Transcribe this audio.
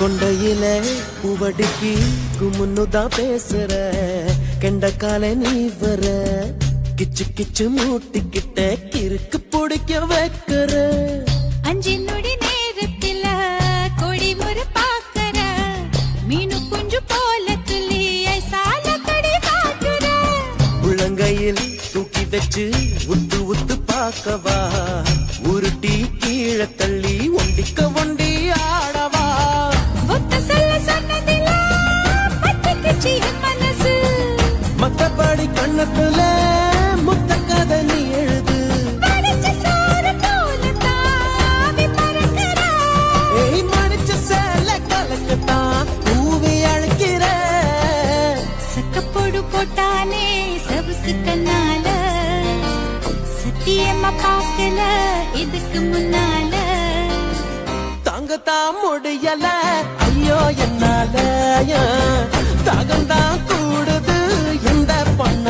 கொண்டையில பூவடிக்கு குமுன்னுதான் பேசுற கெண்டக்கால நீ வர கிச்சு கிச்சு மூட்டிக்கிட்ட கிறுக்கு பிடிக்க வைக்கிற அஞ்சு நொடி நேரத்தில கொடி முறை பாக்கற மீனு குஞ்சு போல துள்ளி ஐசால கடி பாக்குற உள்ளங்கையில் தூக்கி வச்சு உத்து உத்து பாக்கவா உருட்டி கீழே தள்ளி ஒண்டிக்க ஒண்டி ஆடவா ஒத்த சொல்ல சொன்னதில பத்திக்குச்சி மனசு மத்தபடி கண்ணத்துல முத்த கதை நீ எழுது மடிச்ச சார போல தாவி பறக்கிற ஏய் மடிச்ச சேல கலக்கத்தான் பூவி அழைக்கிற சக்கப்போடு போட்டானே சவுக்கு கண்ணால சத்தியமா பார்க்கல இதுக்கு முன்னால தாங்கத்தான் முடியல